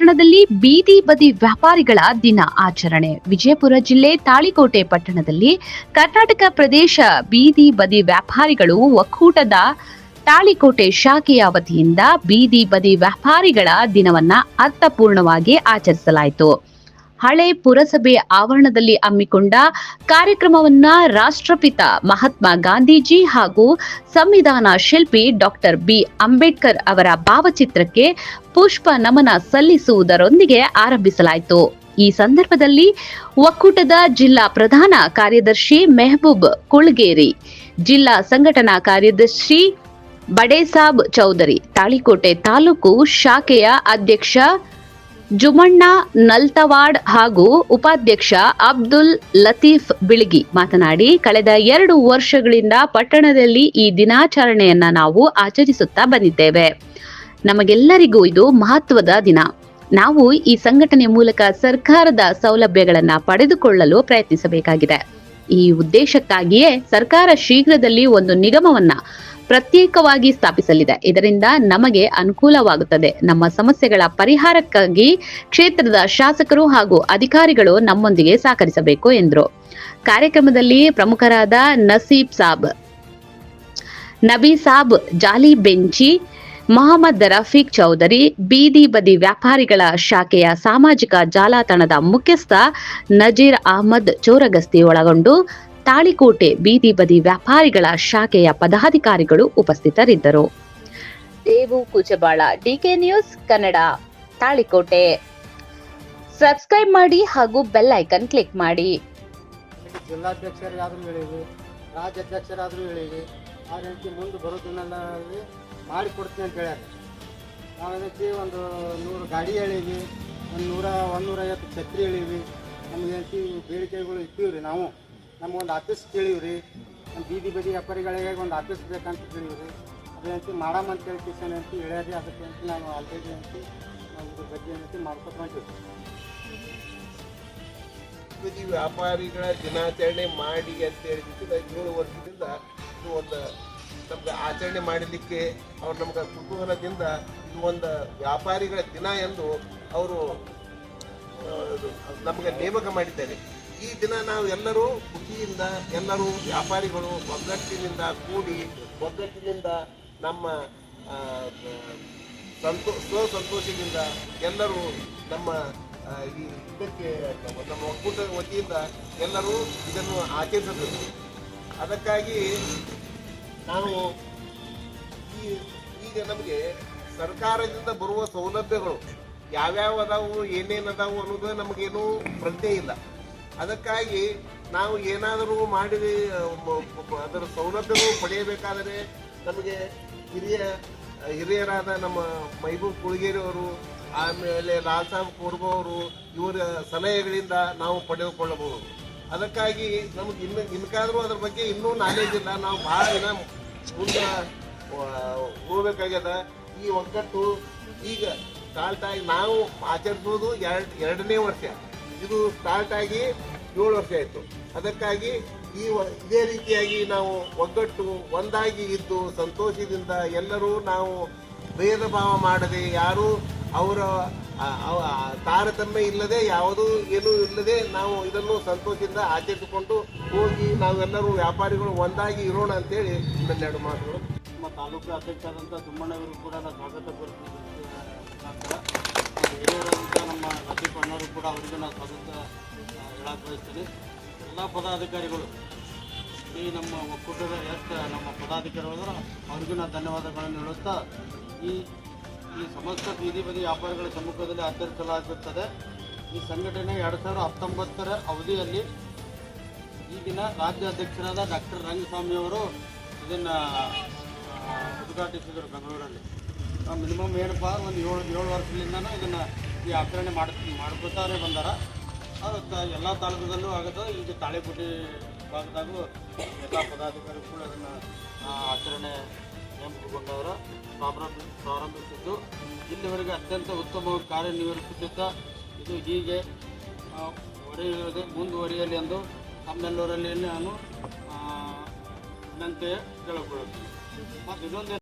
ಪಟ್ಟಣದಲ್ಲಿ ಬೀದಿ ಬದಿ ವ್ಯಾಪಾರಿಗಳ ದಿನ ಆಚರಣೆ. ವಿಜಯಪುರ ಜಿಲ್ಲೆ ತಾಳಿಕೋಟೆ ಪಟ್ಟಣದಲ್ಲಿ ಕರ್ನಾಟಕ ಪ್ರದೇಶ ಬೀದಿ ಬದಿ ವ್ಯಾಪಾರಿಗಳು ಒಕ್ಕೂಟದ ತಾಳಿಕೋಟೆ ಶಾಖೆಯ ವತಿಯಿಂದ ಬೀದಿ ಬದಿ ವ್ಯಾಪಾರಿಗಳ ದಿನವನ್ನ ಅರ್ಥಪೂರ್ಣವಾಗಿ ಆಚರಿಸಲಾಯಿತು. ಹಳೆ ಪುರಸಭೆ ಆವರಣದಲ್ಲಿ ಹಮ್ಮಿಕೊಂಡ ಕಾರ್ಯಕ್ರಮವನ್ನ ರಾಷ್ಟ್ರಪಿತ ಮಹಾತ್ಮ ಗಾಂಧೀಜಿ ಹಾಗೂ ಸಂವಿಧಾನ ಶಿಲ್ಪಿ ಡಾಕ್ಟರ್ ಬಿ ಅಂಬೇಡ್ಕರ್ ಅವರ ಭಾವಚಿತ್ರಕ್ಕೆ ಪುಷ್ಪ ನಮನ ಸಲ್ಲಿಸುವುದರೊಂದಿಗೆ ಆರಂಭಿಸಲಾಯಿತು. ಈ ಸಂದರ್ಭದಲ್ಲಿ ಒಕ್ಕೂಟದ ಜಿಲ್ಲಾ ಪ್ರಧಾನ ಕಾರ್ಯದರ್ಶಿ ಮೆಹಬೂಬ್ ಕುಳ್ಗೇರಿ, ಜಿಲ್ಲಾ ಸಂಘಟನಾ ಕಾರ್ಯದರ್ಶಿ ಬಡೇಸಾಬ್ ಚೌಧರಿ, ತಾಳಿಕೋಟೆ ತಾಲೂಕು ಶಾಖೆಯ ಅಧ್ಯಕ್ಷ ಜುಮಣ್ಣ ನಲ್ತವಾಡ್ ಹಾಗೂ ಉಪಾಧ್ಯಕ್ಷ ಅಬ್ದುಲ್ ಲತೀಫ್ ಬಿಳಿಗಿ ಮಾತನಾಡಿ, ಕಳೆದ 2 ವರ್ಷಗಳಿಂದ ಪಟ್ಟಣದಲ್ಲಿ ಈ ದಿನಾಚರಣೆಯನ್ನ ನಾವು ಆಚರಿಸುತ್ತಾ ಬಂದಿದ್ದೇವೆ. ನಮಗೆಲ್ಲರಿಗೂ ಇದು ಮಹತ್ವದ ದಿನ. ನಾವು ಈ ಸಂಘಟನೆ ಮೂಲಕ ಸರ್ಕಾರದ ಸೌಲಭ್ಯಗಳನ್ನ ಪಡೆದುಕೊಳ್ಳಲು ಪ್ರಯತ್ನಿಸಬೇಕಾಗಿದೆ. ಈ ಉದ್ದೇಶಕ್ಕಾಗಿಯೇ ಸರ್ಕಾರ ಶೀಘ್ರದಲ್ಲಿ ಒಂದು ನಿಗಮವನ್ನ ಪ್ರತ್ಯೇಕವಾಗಿ ಸ್ಥಾಪಿಸಲಿದೆ. ಇದರಿಂದ ನಮಗೆ ಅನುಕೂಲವಾಗುತ್ತದೆ. ನಮ್ಮ ಸಮಸ್ಯೆಗಳ ಪರಿಹಾರಕ್ಕಾಗಿ ಕ್ಷೇತ್ರದ ಶಾಸಕರು ಹಾಗೂ ಅಧಿಕಾರಿಗಳು ನಮ್ಮೊಂದಿಗೆ ಸಹಕರಿಸಬೇಕು ಎಂದರು. ಕಾರ್ಯಕ್ರಮದಲ್ಲಿ ಪ್ರಮುಖರಾದ ನಸೀಬ್ ಸಾಬ್, ನಬಿ ಸಾಬ್, ಜಾಲಿ ಬೆಂಚಿ, ಮೊಹಮ್ಮದ್ ರಫೀಕ್ ಚೌಧರಿ, ಬೀದಿ ಬದಿ ವ್ಯಾಪಾರಿಗಳ ಶಾಖೆಯ ಸಾಮಾಜಿಕ ಜಾಲತಾಣದ ಮುಖ್ಯಸ್ಥ ನಜೀರ್ ಅಹಮದ್ ಚೋರಗಸ್ತಿ ಒಳಗೊಂಡು ತಾಳಿಕೋಟೆ ಬೀದಿ ಬದಿ ವ್ಯಾಪಾರಿಗಳ ಶಾಖೆಯ ಪದಾಧಿಕಾರಿಗಳು ಉಪಸ್ಥಿತರಿದ್ದರು. Devu Kuchabal, DK news Kannada, Talikote. Subscribe ಮಾಡಿ ಹಾಗೂ ಬೆಲ್ ಐಕನ್ ಕ್ಲಿಕ್ ಮಾಡಿ. ಜಿಲ್ಲಾಧ್ಯಕ್ಷರಾದ್ರೂ ಹೇಳಿವಿ, ರಾಜ್ಯಾಧ್ಯಕ್ಷರಾದ್ರೂ ಹೇಳಿವಿ, ಆ ರೀತಿ ಮುಂದೆ ಬರೋದನ್ನೆಲ್ಲ ಮಾಡಿಕೊಡ್ತೀನಿ ಅಂತ ಹೇಳ್ಯಾರ. ನಾವು ಅದಕ್ಕೆ ಒಂದು 100 ಗಾಡಿ ಹೇಳಿವಿ, ಒಂದು 150 ಛತ್ರಿ ಹೇಳಿವಿ. ನಮ್ಗೆ ಬೇಡಿಕೆಗಳು ಇಟ್ಟಿವಿ ರೀ. ನಾವು ನಮಗೊಂದು ಆಫೀಸ್ ಕೇಳಿವ್ರಿ, ನಮ್ಮ ಬೀದಿ ಬದಿ ವ್ಯಾಪಾರಿಗಳಿಗೆ ಒಂದು ಆಫೀಸ್ ಬೇಕಂತ ಕೇಳಿವ್ರಿ. ಅದೇಂತಿ ಮಾಡಮ್ಮ ಅಂತ ಹೇಳಿ ಕಿಶನ್ ಅಂತ ಹೇಳ್ಯಾರಿ. ಅದಕ್ಕೆ ಅಂತ ನಾವು ಆಲ್ರೆಡಿ ಅಂತ ನಾವು ಇದ್ರ ಬಗ್ಗೆ ಏನಂತ ಮಾಡ್ಕೊತೀವಿ. ಬೀದಿ ವ್ಯಾಪಾರಿಗಳ ದಿನಾಚರಣೆ ಮಾಡಿ ಅಂತ ಹೇಳಿದ್ರೆ 7 ವರ್ಷದಿಂದ ಇದು ಒಂದು ನಮ್ಗೆ ಆಚರಣೆ ಮಾಡಲಿಕ್ಕೆ ಅವ್ರು ನಮ್ಗೆ ಕುತೂಹಲದಿಂದ ಇದು ಒಂದು ವ್ಯಾಪಾರಿಗಳ ದಿನ ಎಂದು ಅವರು ನಮಗೆ ನೇಮಕ ಮಾಡಿದ್ದಾರೆ. ಈ ದಿನ ನಾವು ಎಲ್ಲರೂ ಖುಷಿಯಿಂದ, ಎಲ್ಲರೂ ವ್ಯಾಪಾರಿಗಳು ಒಗ್ಗಟ್ಟಿನಿಂದ ಕೂಡಿ, ಒಗ್ಗಟ್ಟಿನಿಂದ ನಮ್ಮ ಸಂತೋಷದಿಂದ ಎಲ್ಲರೂ ನಮ್ಮ ಈ ಇದಕ್ಕೆ ನಮ್ಮ ಒಕ್ಕೂಟದ ವತಿಯಿಂದ ಎಲ್ಲರೂ ಇದನ್ನು ಆಚರಿಸಬೇಕು. ಅದಕ್ಕಾಗಿ ನಾವು ಈಗ ನಮಗೆ ಸರ್ಕಾರದಿಂದ ಬರುವ ಸೌಲಭ್ಯಗಳು ಯಾವ್ಯಾವ ಅದಾವು, ಏನೇನು ಅದಾವು ಅನ್ನೋದು ನಮಗೇನು ಪ್ರಜ್ಞೆ ಇಲ್ಲ. ಅದಕ್ಕಾಗಿ ನಾವು ಏನಾದರೂ ಮಾಡಿ ಅದರ ಸೌಲಭ್ಯಗಳು ಪಡೆಯಬೇಕಾದರೆ ನಮಗೆ ಹಿರಿಯರಾದ ನಮ್ಮ ಮೆಹಬೂಬ್ ಕುಳ್ಗೇರಿ ಅವರು, ಆಮೇಲೆ ಲಾಲ್ ಸಾಬ್ ಕೋರ್ಬಾ ಅವರು, ಇವರ ಸಲಹೆಗಳಿಂದ ನಾವು ಪಡೆದುಕೊಳ್ಳಬಹುದು. ಅದಕ್ಕಾಗಿ ನಮಗೆ ಇನ್ಕಾದರೂ ಅದ್ರ ಬಗ್ಗೆ ಇನ್ನೂ ನಾಲೆಜ್ ಇಲ್ಲ. ನಾವು ಭಾಳ ದಿನ ಮುಂದೆ ಹೋಗ್ಬೇಕಾಗ್ಯದ. ಈ ಒಗ್ಗಟ್ಟು ಈಗ ಸ್ಟಾರ್ಟ್ ಆಗಿ ನಾವು ಆಚರಿಸೋದು 2ನೇ ವರ್ಷ. ಇದು ಸ್ಟಾರ್ಟ್ ಆಗಿ 7 ವರ್ಷ ಆಯಿತು. ಅದಕ್ಕಾಗಿ ಇದೇ ರೀತಿಯಾಗಿ ನಾವು ಒಗ್ಗಟ್ಟು ಒಂದಾಗಿ ಇದ್ದು ಸಂತೋಷದಿಂದ ಎಲ್ಲರೂ ನಾವು ಭೇದ ಭಾವ ಮಾಡದೆ, ಯಾರೂ ಅವರ ತಾರತಮ್ಯ ಇಲ್ಲದೆ, ಯಾವುದೂ ಏನೂ ಇಲ್ಲದೆ ನಾವು ಇದನ್ನು ಸಂತೋಷದಿಂದ ಆಚರಿಸಿಕೊಂಡು ಹೋಗಿ ನಾವೆಲ್ಲರೂ ವ್ಯಾಪಾರಿಗಳು ಒಂದಾಗಿ ಇರೋಣ ಅಂತೇಳಿ ಇನ್ನೊಂದೆರಡು ಮಾತುಗಳು. ನಮ್ಮ ತಾಲೂಕು ಅಧ್ಯಕ್ಷರಾದಂಥ ಜುಮ್ಮಣ್ಣವರು ಕೂಡ ನಾನು ಸ್ವಾಗತ ಕೋರ್ತೀನಿ. ಹಿರಿಯರಾದಂಥ ನಮ್ಮ ಲತೀಫ್ ಅಣ್ಣವರು ಕೂಡ ಅವರಿಗೂ ನಾನು ಸ್ವಾಗತ ಹೇಳಕ್ಕೆ ಬಯಸ್ತೀನಿ. ಎಲ್ಲ ಪದಾಧಿಕಾರಿಗಳು, ಈ ನಮ್ಮ ಒಕ್ಕೂಟದ ಎಷ್ಟು ನಮ್ಮ ಪದಾಧಿಕಾರಿಗಳು ಅವ್ರಿಗೂ ನಾನು ಧನ್ಯವಾದಗಳನ್ನು ಹೇಳುತ್ತಾ, ಈ ಸಮಸ್ತ ಬೀದಿ ಬದಿ ವ್ಯಾಪಾರಿಗಳ ಸಮ್ಮುಖದಲ್ಲಿ ಆಚರಿಸಲಾಗುತ್ತದೆ. ಈ ಸಂಘಟನೆ 2019ರ ಅವಧಿಯಲ್ಲಿ ಈ ದಿನ ರಾಜ್ಯಾಧ್ಯಕ್ಷರಾದ ಡಾಕ್ಟರ್ ರಂಗಸ್ವಾಮಿಯವರು ಇದನ್ನು ಉದ್ಘಾಟಿಸಿದರು ಬೆಂಗಳೂರಲ್ಲಿ. ಮಿನಿಮಮ್ ಏನಪ್ಪ ಒಂದು 7 ವರ್ಷದಿಂದನೂ ಇದನ್ನು ಈ ಆಚರಣೆ ಮಾಡ್ಕೋತಾರೆ ಬಂದಾರ. ಅದು ಎಲ್ಲ ತಾಲೂಕದಲ್ಲೂ ಆಗುತ್ತೆ. ಈಗ ತಾಳಿಕೋಟೆ ಭಾಗದಾಗೂ ಎಲ್ಲ ಪದಾಧಿಕಾರಿಗಳು ಕೂಡ ಅದನ್ನು ಆಚರಣೆ ನೇಮಕಗೊಂಡವರು ಪ್ರಾರಂಭಿಸಿದ್ದು ಇಲ್ಲಿವರೆಗೆ ಅತ್ಯಂತ ಉತ್ತಮವಾಗಿ ಕಾರ್ಯನಿರ್ವಹಿಸುತ್ತಿದ್ದ ಇದು ಹೀಗೆ ಮುಂದುವರಿಯಲಿ ಎಂದು ನಮ್ಮೆಲ್ಲರಲ್ಲಿ ನಾನು ವಿನಂತಿ ಕೇಳಿಕೊಳ್ಳುತ್ತೇನೆ. ಮತ್ತು ಇದೊಂದು